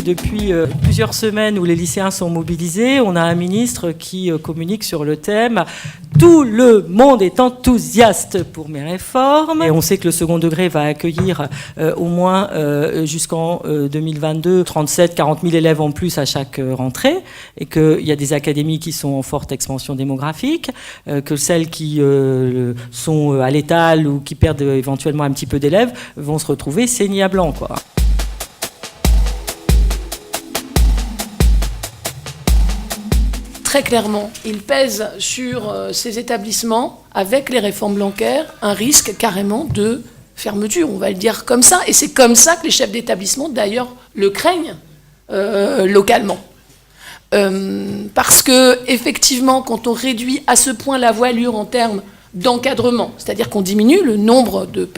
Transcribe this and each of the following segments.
depuis plusieurs semaines où les lycéens sont mobilisés, on a un ministre qui communique sur le thème « Tout le monde est enthousiaste pour mes réformes ». Et on sait que le second degré va accueillir au moins jusqu'en 2022 37-40 000 élèves en plus à chaque rentrée, et qu'il y a des académies qui sont en forte expansion démographique, que celles qui sont à l'étal ou qui perdent éventuellement un petit peu d'élèves vont se retrouver saignés à blanc, quoi. Très clairement, il pèse sur ces établissements, avec les réformes Blanquer, un risque carrément de fermeture, on va le dire comme ça. Et c'est comme ça que les chefs d'établissement, d'ailleurs, le craignent localement. Parce que, effectivement, quand on réduit à ce point la voilure en termes d'encadrement, c'est-à-dire qu'on diminue le nombre de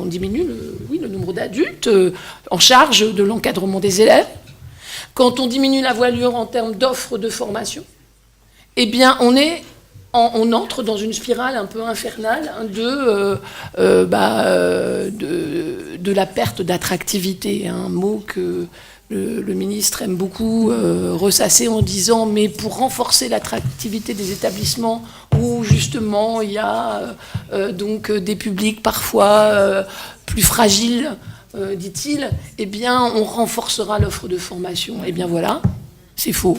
on diminue le nombre d'adultes en charge de l'encadrement des élèves, quand on diminue la voilure en termes d'offres de formation, eh bien, on entre dans une spirale un peu infernale de la perte d'attractivité, un mot que le ministre aime beaucoup ressasser en disant « mais pour renforcer l'attractivité des établissements où justement il y a donc des publics parfois plus fragiles, dit-il, eh bien on renforcera l'offre de formation ». Eh bien voilà, c'est faux.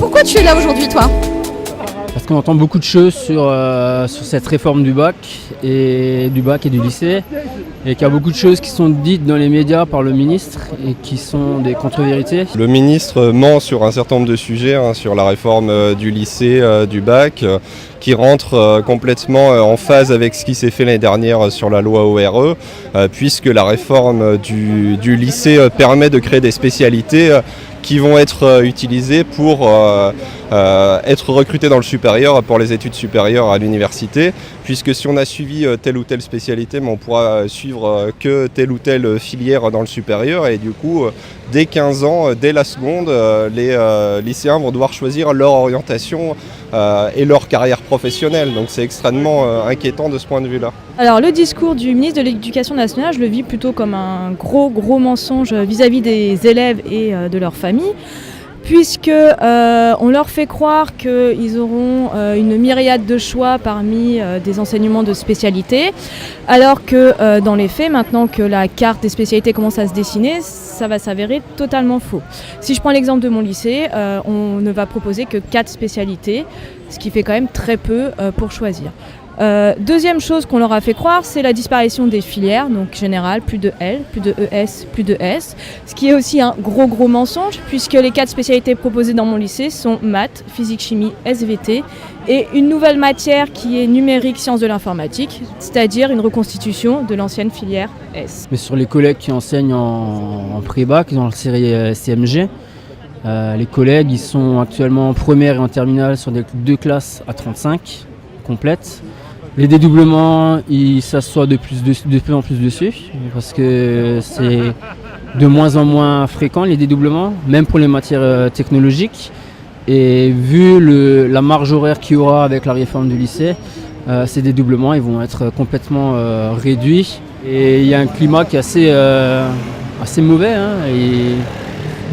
Pourquoi tu es là aujourd'hui, toi ? Parce qu'on entend beaucoup de choses sur cette réforme du bac et du lycée, et qu'il y a beaucoup de choses qui sont dites dans les médias par le ministre et qui sont des contre-vérités. Le ministre ment sur un certain nombre de sujets, sur la réforme du lycée, du bac, qui rentre complètement en phase avec ce qui s'est fait l'année dernière sur la loi ORE, puisque la réforme du lycée permet de créer des spécialités qui vont être utilisées pour être recrutés dans le supérieur, pour les études supérieures à l'université, puisque si on a suivi telle ou telle spécialité, on pourra suivre que telle ou telle filière dans le supérieur, et du coup, dès 15 ans, dès la seconde, les lycéens vont devoir choisir leur orientation et leur carrière professionnelle. Donc c'est extrêmement inquiétant de ce point de vue-là. Alors le discours du ministre de l'Éducation nationale, je le vis plutôt comme un gros mensonge vis-à-vis des élèves et de leurs familles, puisque on leur fait croire qu'ils auront une myriade de choix parmi des enseignements de spécialité, alors que dans les faits, maintenant que la carte des spécialités commence à se dessiner, ça va s'avérer totalement faux. Si je prends l'exemple de mon lycée, on ne va proposer que 4 spécialités, ce qui fait quand même très peu pour choisir. Deuxième chose qu'on leur a fait croire, c'est la disparition des filières, donc générale, plus de L, plus de ES, plus de S, ce qui est aussi un gros mensonge, puisque les 4 spécialités proposées dans mon lycée sont maths, physique, chimie, SVT, et une nouvelle matière qui est numérique, sciences de l'informatique, c'est-à-dire une reconstitution de l'ancienne filière S. Mais sur les collègues qui enseignent en pré-bac, dans la série CMG, les collègues ils sont actuellement en première et en terminale sur 2 classes à 35 complètes. Les dédoublements, ils s'assoient de plus en plus dessus, parce que c'est de moins en moins fréquent les dédoublements, même pour les matières technologiques. Et vu la marge horaire qu'il y aura avec la réforme du lycée, ces dédoublements ils vont être complètement réduits. Et il y a un climat qui est assez mauvais.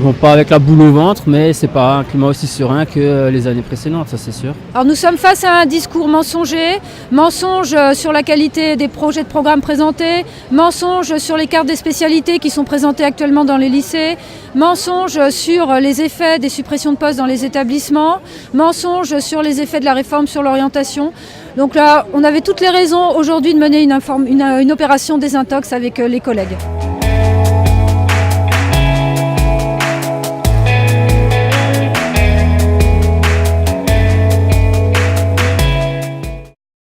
Ils vont pas avec la boule au ventre, mais c'est pas un climat aussi serein que les années précédentes, ça c'est sûr. Alors nous sommes face à un discours mensonger, mensonge sur la qualité des projets de programmes présentés, mensonge sur les cartes des spécialités qui sont présentées actuellement dans les lycées, mensonge sur les effets des suppressions de postes dans les établissements, mensonge sur les effets de la réforme sur l'orientation. Donc là, on avait toutes les raisons aujourd'hui de mener une opération désintox avec les collègues.